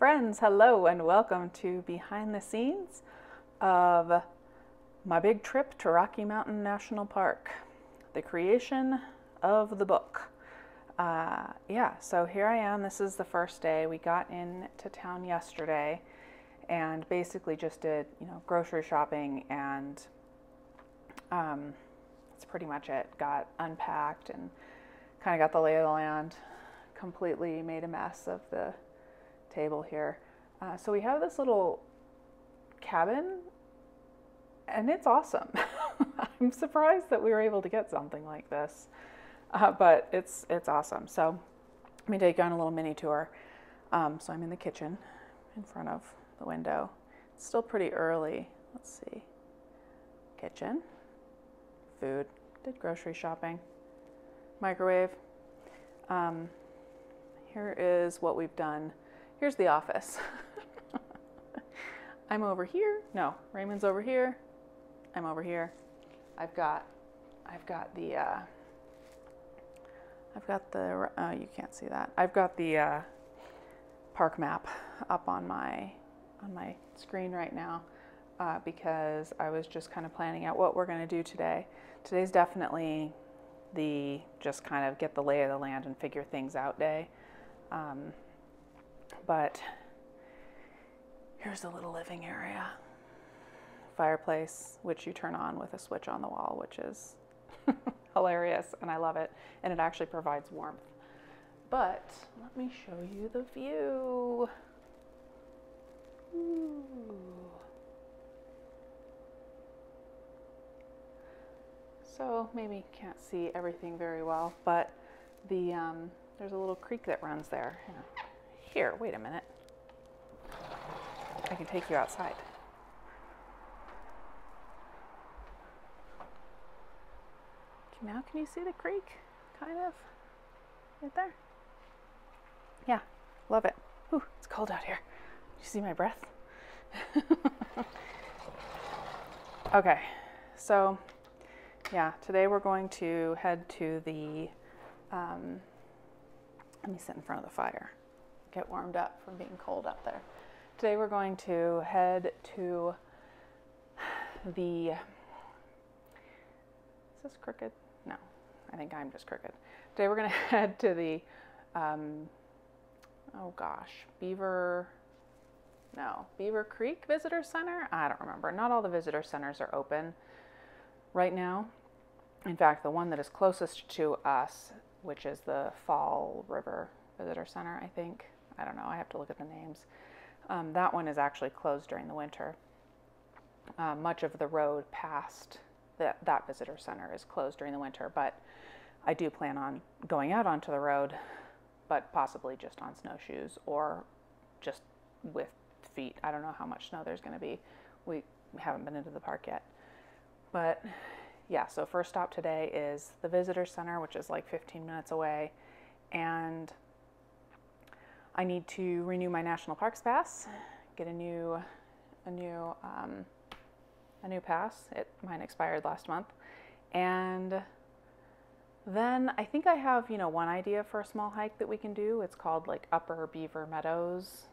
Friends, hello and welcome to behind the scenes of my big trip to Rocky Mountain National Park, the creation of the book. So here I am. This is the first day. We got into town yesterday and basically just did, grocery shopping, and that's pretty much it. Got unpacked and kind of got the lay of the land, completely made a mess of the table here. So we have this little cabin and it's awesome. I'm surprised that we were able to get something like this, but it's awesome. So let me take you on a little mini tour. So I'm in the kitchen in front of the window. It's still pretty early. Let's see. Kitchen, food, did grocery shopping, microwave. Here is what we've done. Here's the office. I'm over here. No, Raymond's over here. I'm over here. I've got the you can't see that. I've got the park map up on my screen right now because I was just kind of planning out what we're going to do today. Today's definitely the just kind of get the lay of the land and figure things out day. But here's the little living area. Fireplace, which you turn on with a switch on the wall, which is hilarious, and I love it. And it actually provides warmth. But let me show you the view. Ooh. So maybe can't see everything very well, but there's a little creek that runs there. Here, wait a minute. I can take you outside. Now can you see the creek? Kind of. Right there. Yeah, love it. Ooh, it's cold out here. You see my breath? Okay, so yeah, today we're going to head to the, let me sit in front of the fire, get warmed up from being cold up there. Today we're going to head to the, is this crooked? No, I think I'm just crooked. Today we're going to head to the, Beaver Creek Visitor Center? I don't remember. Not all the visitor centers are open right now. In fact, the one that is closest to us, which is the Fall River Visitor Center, I think. I don't know. I have to look at the names. That one is actually closed during the winter. Much of the road past that visitor center is closed during the winter, but I do plan on going out onto the road, but possibly just on snowshoes or just with feet. I don't know how much snow there's going to be. We haven't been into the park yet. But yeah, so first stop today is the visitor center, which is like 15 minutes away, and I need to renew my National Parks Pass, get a new pass. Mine expired last month, and then I think I have one idea for a small hike that we can do. It's called like Upper Beaver Meadows.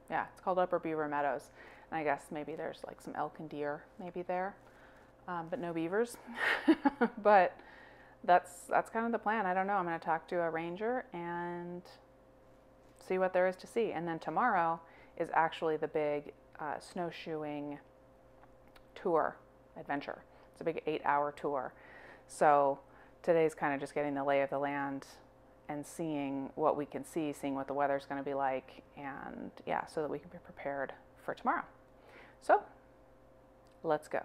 Yeah, it's called Upper Beaver Meadows, and I guess maybe there's like some elk and deer maybe there, but no beavers. But that's kind of the plan. I don't know. I'm going to talk to a ranger and see what there is to see. And then tomorrow is actually the big snowshoeing tour adventure. It's a big 8-hour tour. So today's kind of just getting the lay of the land and seeing what we can see, seeing what the weather's going to be like, and yeah, so that we can be prepared for tomorrow. So let's go.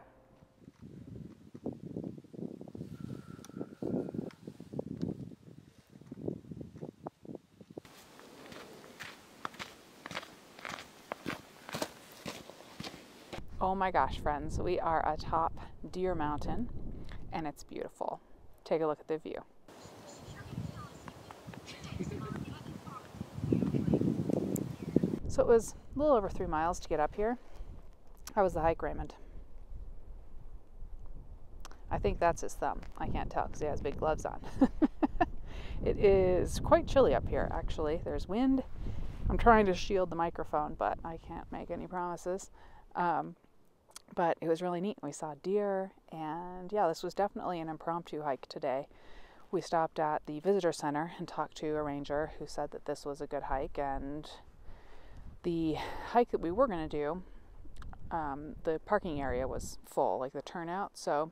Oh my gosh, friends, we are atop Deer Mountain, and it's beautiful. Take a look at the view. So it was a little over 3 miles to get up here. How was the hike, Raymond? I think that's his thumb. I can't tell because he has big gloves on. It is quite chilly up here, actually. There's wind I'm trying to shield the microphone, but I can't make any promises. But it was really neat. We saw deer, and yeah, this was definitely an impromptu hike today. We stopped at the visitor center and talked to a ranger who said that this was a good hike, and the hike that we were going to do, the parking area was full, like the turnout, so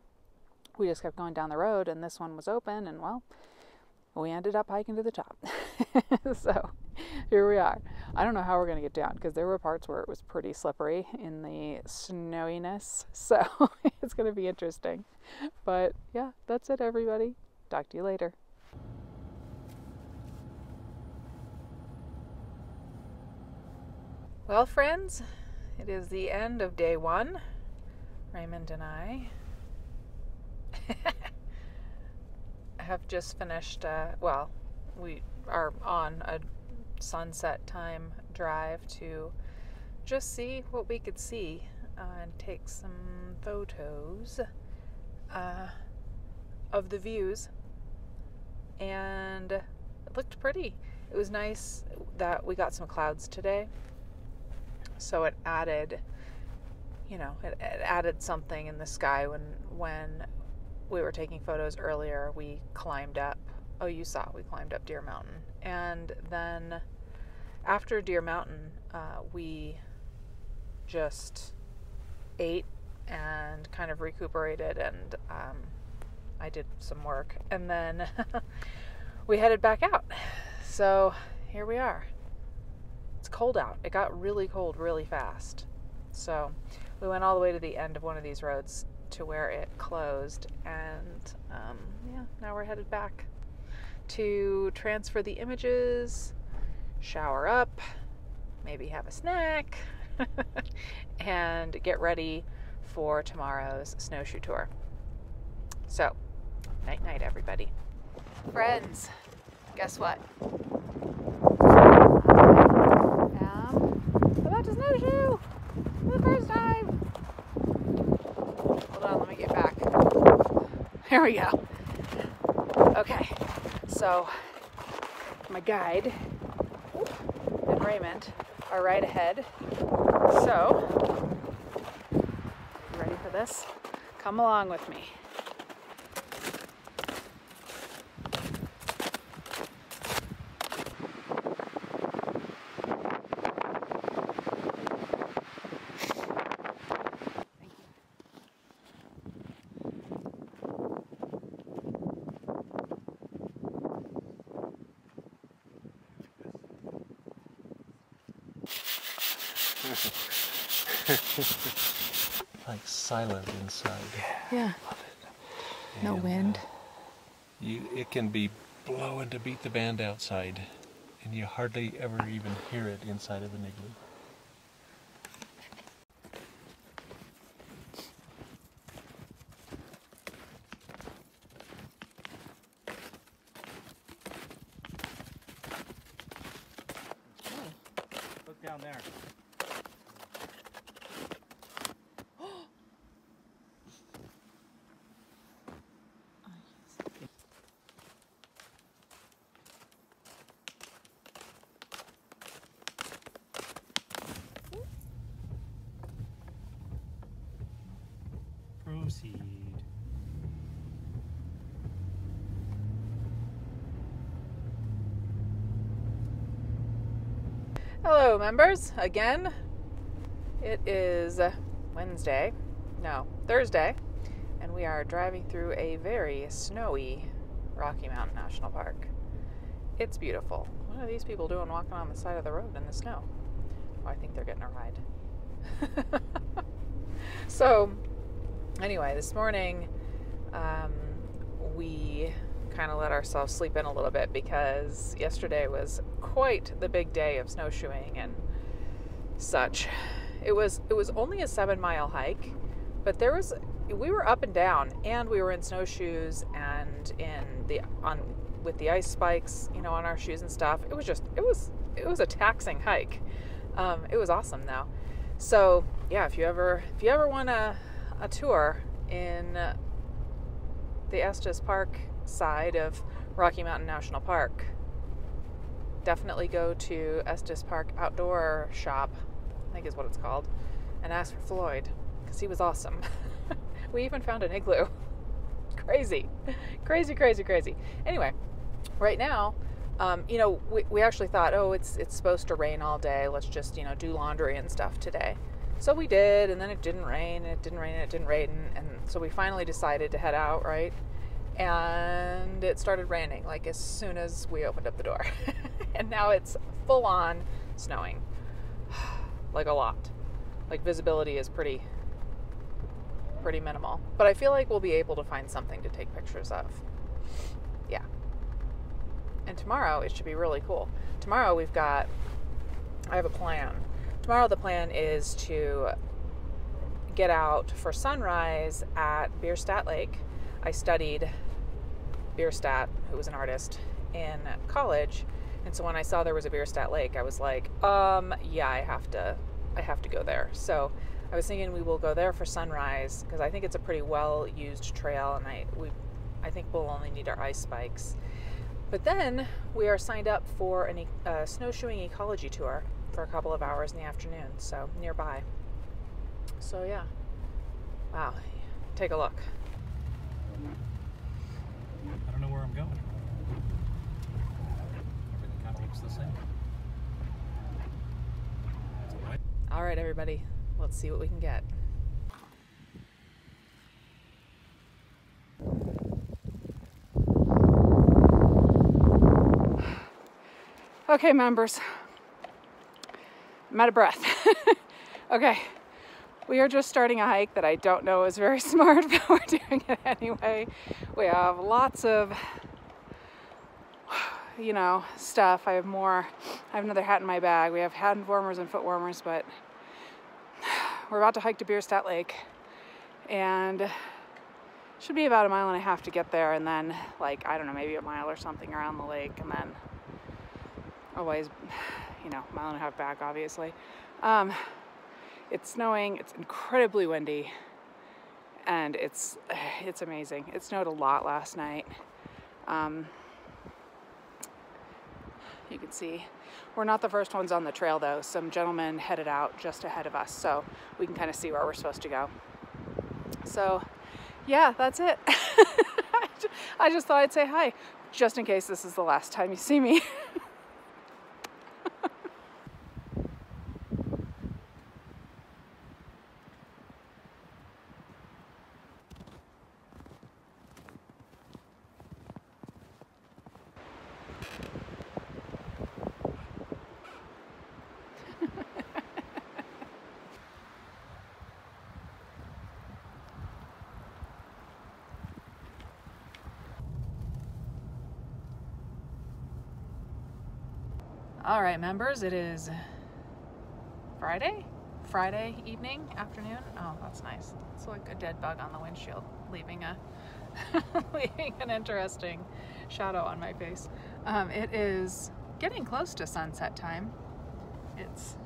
we just kept going down the road, and this one was open, and well, we ended up hiking to the top. So here we are. I don't know how we're going to get down, because there were parts where it was pretty slippery in the snowiness, so it's going to be interesting. But yeah, that's it, everybody. Talk to you later. Well, friends, it is the end of day one. Raymond and I have just finished, we are on a sunset time drive to just see what we could see and take some photos of the views. And it looked pretty. It was nice that we got some clouds today. So it added, it added something in the sky when we were taking photos earlier. We climbed up. Oh, you saw, we climbed up Deer Mountain. And then after Deer Mountain, we just ate and kind of recuperated, and I did some work. And then we headed back out. So here we are. It's cold out. It got really cold really fast. So we went all the way to the end of one of these roads to where it closed, and now we're headed back to transfer the images, shower up, maybe have a snack, and get ready for tomorrow's snowshoe tour. So, night night, everybody. Friends, guess what? About to snowshoe for the first time. Hold on, let me get back. There we go. Okay, so my guide and Raymond are right ahead. So, you ready for this? Come along with me. Like silent inside. Yeah. Love it. No wind. It can be blowing to beat the band outside, and you hardly ever even hear it inside of an igloo. Look down there. Proceed. Hello, members. Again, it is Thursday, and we are driving through a very snowy Rocky Mountain National Park. It's beautiful. What are these people doing walking on the side of the road in the snow? Oh, I think they're getting a ride. So, anyway, this morning we kind of let ourselves sleep in a little bit because yesterday was quite the big day of snowshoeing and such. It was only a 7-mile hike, but we were up and down, and we were in snowshoes and with the ice spikes, on our shoes and stuff. It was a taxing hike. It was awesome though. So yeah, if you ever want a tour in the Estes Park side of Rocky Mountain National Park, definitely go to Estes Park Outdoor Shop, I think is what it's called, and ask for Floyd, because he was awesome. We even found an igloo. Crazy. Crazy, crazy, crazy. Anyway, right now, you know, we actually thought, oh, it's supposed to rain all day. Let's just, you know, do laundry and stuff today. So we did, and then it didn't rain, and it didn't rain, and it didn't rain, and so we finally decided to head out, right? And it started raining, like, as soon as we opened up the door. And now it's full on snowing. Like, a lot. Like, visibility is pretty minimal. But I feel like we'll be able to find something to take pictures of. Yeah. And tomorrow, it should be really cool. Tomorrow, I have a plan. Tomorrow, the plan is to get out for sunrise at Bierstadt Lake. I studied Bierstadt, who was an artist, in college. And so when I saw there was a Bierstadt Lake, I was like, yeah, I have to go there. So I was thinking we will go there for sunrise, because I think it's a pretty well-used trail, and I think we'll only need our ice spikes. But then we are signed up for a snowshoeing ecology tour for a couple of hours in the afternoon, so nearby. So yeah, wow, take a look. I don't know where I'm going. Everything kind of looks the same. All right, everybody, let's see what we can get. Okay, members, I'm out of breath. Okay, we are just starting a hike that I don't know is very smart, but we're doing it anyway. We have lots of, you know, stuff. I have another hat in my bag. We have hand warmers and foot warmers, but we're about to hike to Bierstadt Lake, and should be about 1.5 miles to get there, and then, like, I don't know, maybe 1 mile or something around the lake, and then always, you know, 1.5 miles back, obviously. It's snowing, it's incredibly windy, and it's amazing. It snowed a lot last night. You can see we're not the first ones on the trail, though. Some gentlemen headed out just ahead of us, so we can kind of see where we're supposed to go. So yeah, that's it. I just thought I'd say hi, just in case this is the last time you see me. All right, members, it is Friday evening, afternoon. Oh, that's nice. It's like a dead bug on the windshield, leaving an interesting shadow on my face. It is getting close to sunset time. It's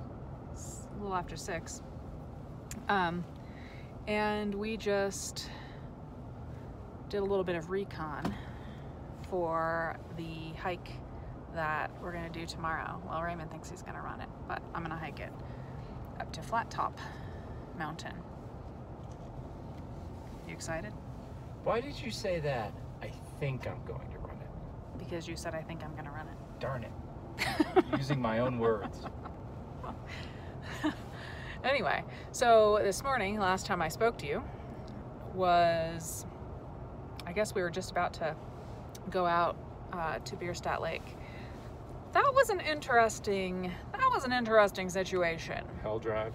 a little after 6. And we just did a little bit of recon for the hike that we're going to do tomorrow. Well, Raymond thinks he's going to run it, but I'm going to hike it up to Flat Top Mountain. You excited? Why did you say that? I think I'm going to run it. Because you said I think I'm going to run it. Darn it. Using my own words. Anyway, so this morning, last time I spoke to you, was, I guess we were just about to go out to Bierstadt Lake. That was an interesting situation. Hell drive.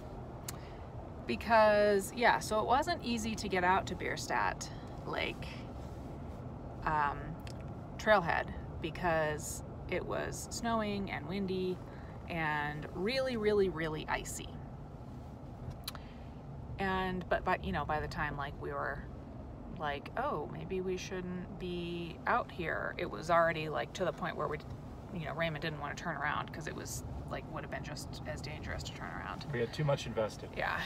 Because, yeah, so it wasn't easy to get out to Bierstadt Lake trailhead, because it was snowing and windy and really, really, really icy. And, but you know, by the time, like, we were like, oh, maybe we shouldn't be out here, it was already, like, to the point where Raymond didn't want to turn around, because it was, like, would have been just as dangerous to turn around. We had too much invested. Yeah.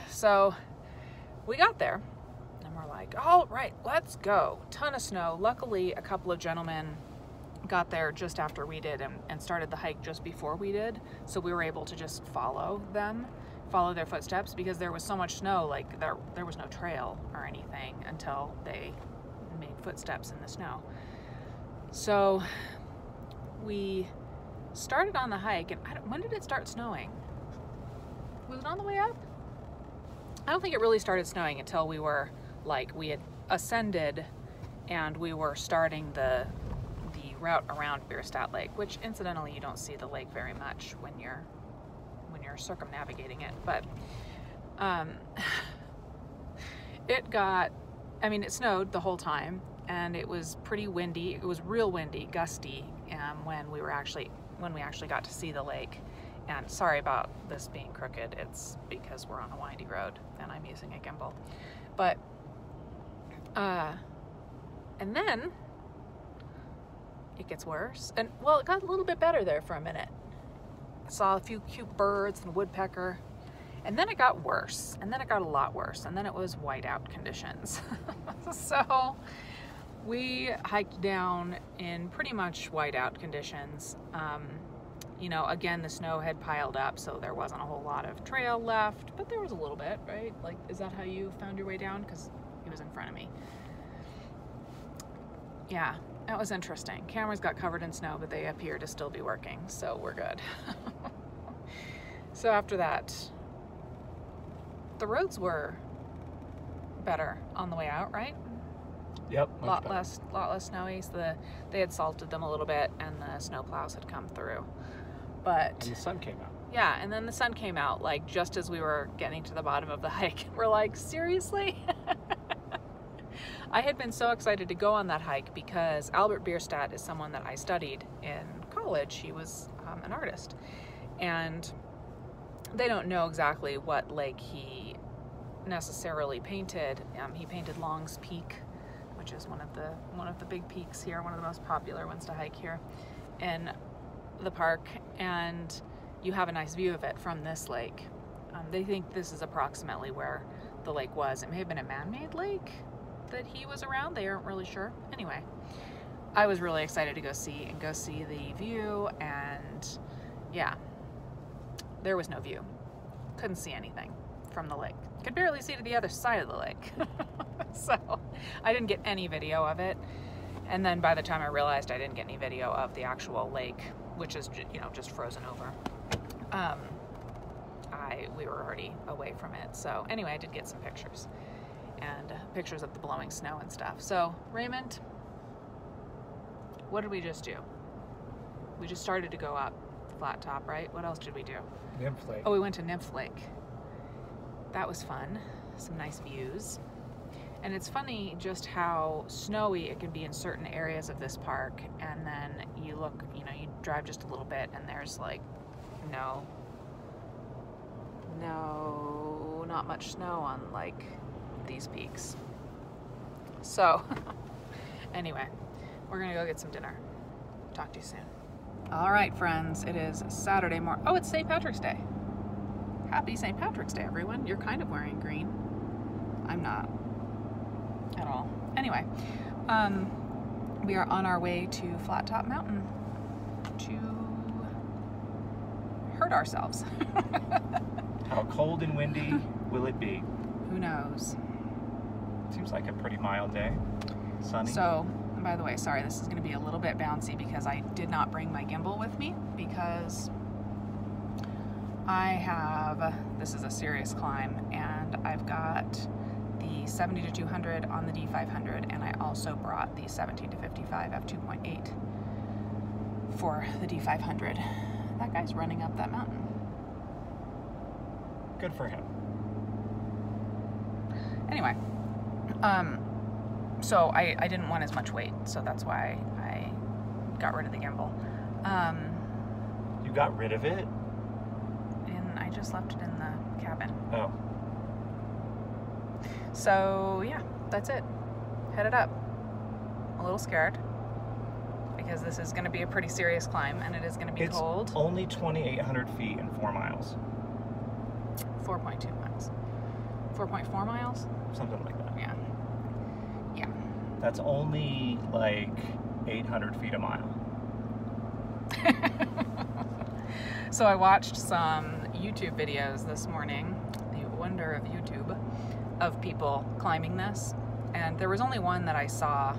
So we got there, and we're like, all right, let's go. Ton of snow. Luckily, a couple of gentlemen got there just after we did and started the hike just before we did. So we were able to just follow their footsteps, because there was so much snow, like there was no trail or anything until they made footsteps in the snow. So we started on the hike, and when did it start snowing? Was it on the way up? I don't think it really started snowing until we had ascended and we were starting the route around Bierstadt Lake, which incidentally you don't see the lake very much when you're circumnavigating it. But it snowed the whole time, and it was pretty windy. It was real windy, gusty, when we actually got to see the lake. And sorry about this being crooked, it's because we're on a windy road and I'm using a gimbal. But and then it gets worse, and well, it got a little bit better there for a minute. I saw a few cute birds and a woodpecker, and then it got worse, and then it got a lot worse, and then it was whiteout conditions. So we hiked down in pretty much whiteout conditions. Again, the snow had piled up, so there wasn't a whole lot of trail left, but there was a little bit, right? Like, is that how you found your way down? Because he was in front of me. Yeah, that was interesting. Cameras got covered in snow, but they appear to still be working, so we're good. So after that, the roads were better on the way out, right? Yep. A lot less snowy. So they had salted them a little bit, and the snow plows had come through. But And the sun came out. yeah, and then the sun came out, like, just as we were getting to the bottom of the hike. We're like, seriously? I had been so excited to go on that hike because Albert Bierstadt is someone that I studied in college. He was an artist, and they don't know exactly what lake he necessarily painted. He painted Long's Peak, which is one of the big peaks here, one of the most popular ones to hike here in the park, and you have a nice view of it from this lake. They think this is approximately where the lake was. It may have been a man-made lake that he was around. They aren't really sure. Anyway, I was really excited to go see the view, and yeah, there was no view. Couldn't see anything from the lake. Could barely see to the other side of the lake. So I didn't get any video of it. And then by the time I realized I didn't get any video of the actual lake, which is, just frozen over, we were already away from it. So anyway, I did get some pictures, and pictures of the blowing snow and stuff. So Raymond, what did we just do? We just started to go up Flat Top, right? What else did we do? Nymph Lake. Oh, we went to Nymph Lake. That was fun. Some nice views. And it's funny just how snowy it can be in certain areas of this park, and then you look, you drive just a little bit and there's like not much snow on like these peaks. So anyway, we're gonna go get some dinner. Talk to you soon. All right, friends, it is Saturday morning. Oh, it's St. Patrick's Day. Happy St. Patrick's Day, everyone. You're kind of wearing green. I'm not at all. Anyway, we are on our way to Flat Top Mountain to hurt ourselves. How cold and windy will it be? Who knows? Seems like a pretty mild day. Sunny. So, by the way, sorry, this is going to be a little bit bouncy because I did not bring my gimbal with me because this is a serious climb, and I've got the 70 to 200 on the D500, and I also brought the 17 to 55 f2.8 for the D500. That guy's running up that mountain. Good for him. Anyway, so I didn't want as much weight, so that's why I got rid of the gimbal. You got rid of it? And I just left it in the cabin. Oh. So yeah, that's it. Headed up. A little scared because this is going to be a pretty serious climb, and it is going to be cold. It's only 2,800 feet and 4 miles. 4.2 miles. 4.4 miles? Something like that. Yeah. Yeah. That's only like 800 feet a mile. So I watched some YouTube videos this morning, the wonder of YouTube, of people climbing this. And there was only one that I saw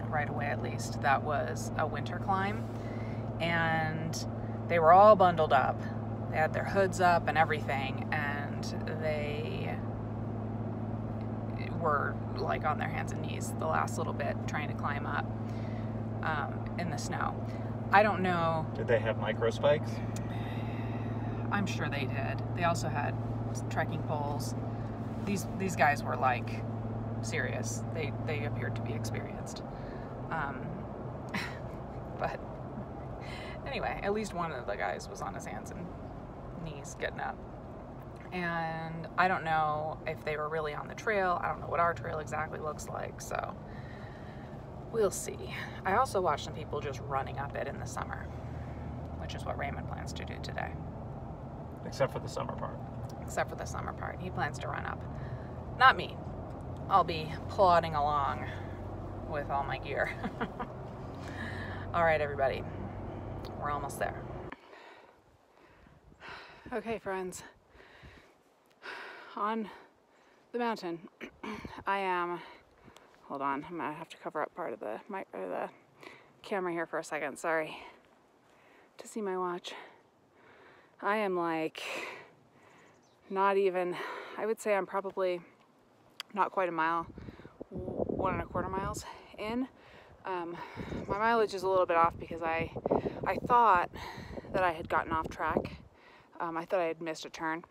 right away, at least, that was a winter climb. And they were all bundled up. They had their hoods up and everything, and they were like on their hands and knees the last little bit trying to climb up in the snow. I don't know. Did they have micro spikes? I'm sure they did. They also had trekking poles. These guys were like serious. They appeared to be experienced. But anyway, at least one of the guys was on his hands and knees getting up. And I don't know if they were really on the trail. I don't know what our trail exactly looks like, so we'll see. I also watched some people just running up it in the summer, which is what Raymond plans to do today. Except for the summer part. Except for the summer part. He plans to run up. Not me. I'll be plodding along with all my gear. All right, everybody. We're almost there. Okay, friends. On the mountain, I am, hold on, I'm gonna have to cover up part of the camera here for a second, sorry, to see my watch. I am like, not even, I would say I'm probably not quite a mile, 1.25 miles in. My mileage is a little bit off because I thought that I had gotten off track. I thought I had missed a turn.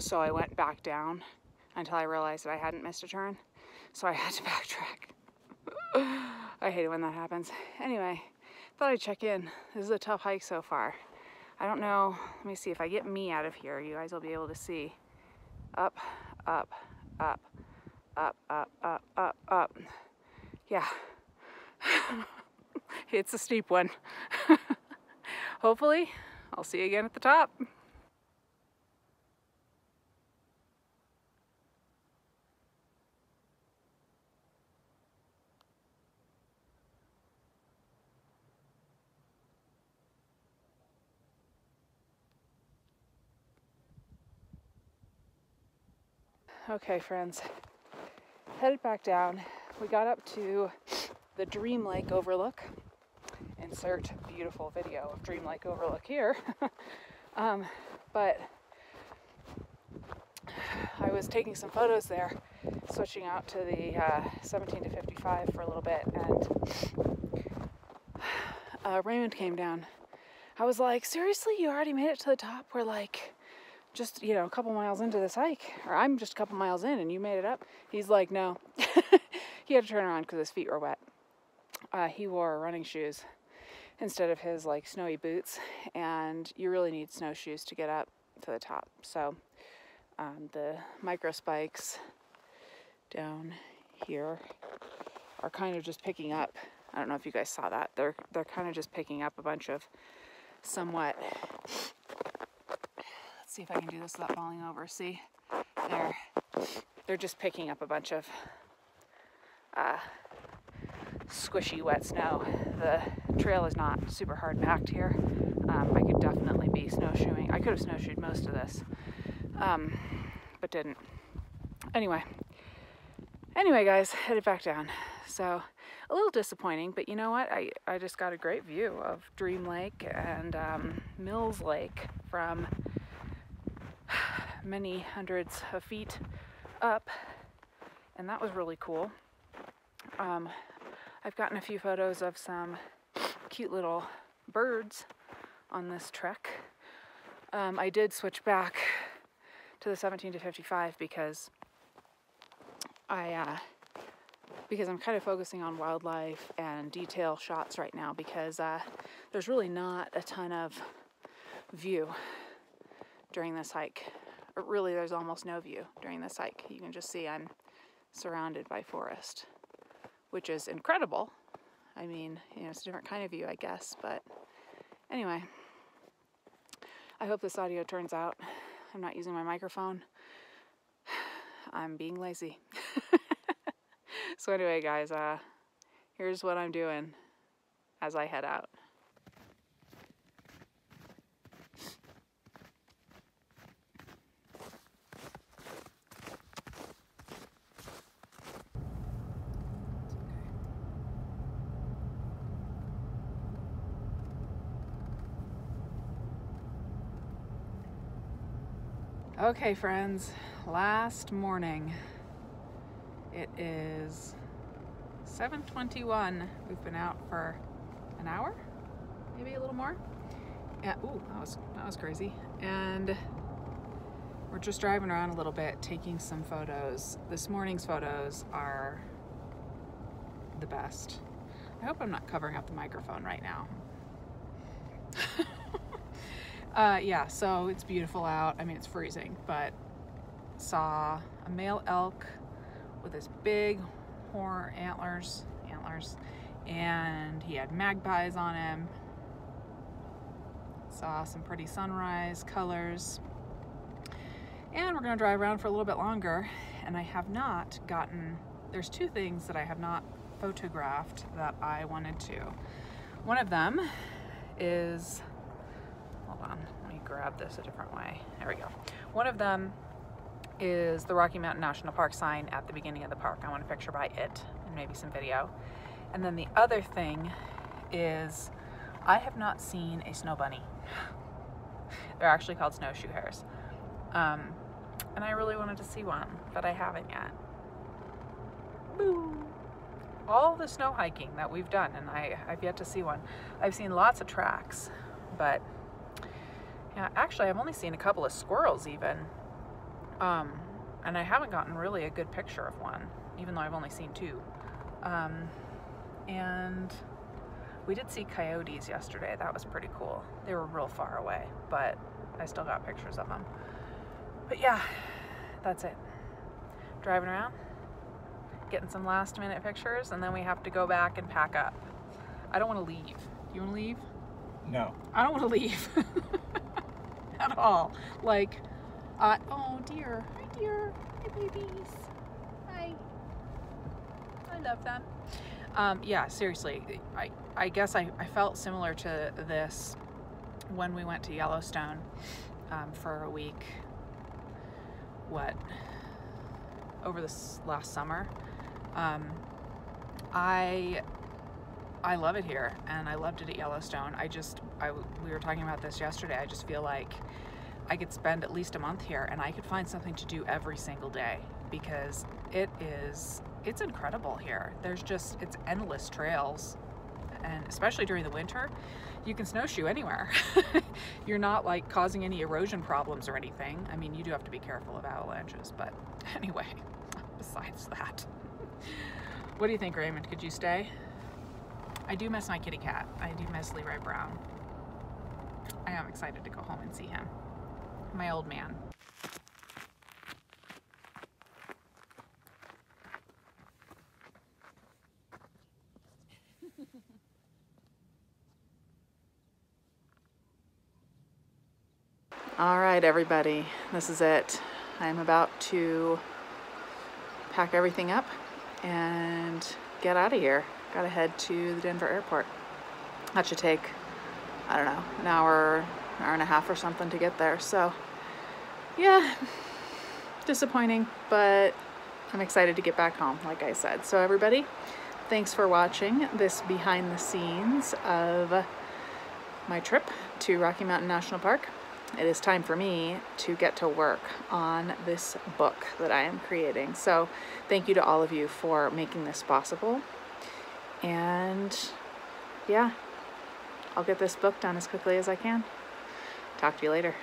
So I went back down until I realized that I hadn't missed a turn. So I had to backtrack. I hate it when that happens. Anyway, thought I'd check in. This is a tough hike so far. I don't know. Let me see if I get me out of here. You guys will be able to see. Up, up, up, up, up, up, up, up. Yeah. It's a steep one. Hopefully, I'll see you again at the top. Okay, friends, headed back down. We got up to the Dream Lake overlook. Insert beautiful video of Dream Lake overlook here. But I was taking some photos there, switching out to the 17 to 55 for a little bit, and Raymond came down. I was like, seriously, you already made it to the top? We're like, just, you know, a couple miles into this hike, or I'm just a couple miles in and you made it up. He's like, no. He had to turn around because his feet were wet. He wore running shoes instead of his like snowy boots, and you really need snowshoes to get up to the top. So the micro spikes down here are kind of just picking up. I don't know if you guys saw that. They're kind of just picking up a bunch of somewhat. Let's see if I can do this without falling over. See, they're just picking up a bunch of squishy wet snow. The trail is not super hard packed here. I could definitely be snowshoeing. I could have snowshoed most of this, but didn't. Anyway, guys, headed back down. So a little disappointing, but you know what? I just got a great view of Dream Lake and Mills Lake from many hundreds of feet up, and that was really cool. I've gotten a few photos of some cute little birds on this trek. I did switch back to the 17 to 55 because I'm kind of focusing on wildlife and detail shots right now, because there's really not a ton of view during this hike. Or really, there's almost no view during this hike. You can just see I'm surrounded by forest, which is incredible. I mean, you know, it's a different kind of view, I guess, but anyway, I hope this audio turns out. I'm not using my microphone. I'm being lazy. So anyway, guys, here's what I'm doing as I head out. Okay, friends, last morning. It is 7:21. We've been out for an hour, maybe a little more. Yeah, ooh, that was crazy. And we're just driving around a little bit, taking some photos. This morning's photos are the best. I hope I'm not covering up the microphone right now. Yeah, so it's beautiful out. I mean, it's freezing, but saw a male elk with his big horn antlers, and he had magpies on him. Saw some pretty sunrise colors. And we're gonna drive around for a little bit longer, and I have not gotten, there's two things that I have not photographed that I wanted to. One of them is, hold on, let me grab this a different way. There we go. One of them is the Rocky Mountain National Park sign at the beginning of the park. I want a picture by it and maybe some video. And then the other thing is I have not seen a snow bunny. They're actually called snowshoe hares. And I really wanted to see one, but I haven't yet. Boo! All the snow hiking that we've done, and I've yet to see one. I've seen lots of tracks, but yeah, actually I've only seen a couple of squirrels even. And I haven't gotten really a good picture of one, even though I've only seen two. And we did see coyotes yesterday. That was pretty cool. They were real far away, but I still got pictures of them. But yeah, that's it. Driving around, getting some last minute pictures, and then we have to go back and pack up. I don't want to leave. You want to leave? No. I don't want to leave at all. Like, oh dear, hi dear, hi babies, hi. I love them. Yeah, seriously, I guess I felt similar to this when we went to Yellowstone for a week. Over this last summer. I love it here, and I loved it at Yellowstone. We were talking about this yesterday. I just feel like I could spend at least a month here, and I could find something to do every single day, because it's incredible here. It's endless trails, and especially during the winter, you can snowshoe anywhere. You're not like causing any erosion problems or anything. I mean, you do have to be careful of avalanches, but anyway, besides that. What do you think, Raymond? Could you stay? I do miss my kitty cat. I do miss Leroy Brown. I am excited to go home and see him. My old man. All right, everybody, this is it. I'm about to pack everything up and get out of here. Gotta head to the Denver airport. That should take, I don't know, an hour and a half or something to get there. So yeah, disappointing, but I'm excited to get back home, like I said. So everybody, thanks for watching this behind the scenes of my trip to Rocky Mountain National Park. It is time for me to get to work on this book that I am creating. So thank you to all of you for making this possible. And yeah, I'll get this book done as quickly as I can. Talk to you later.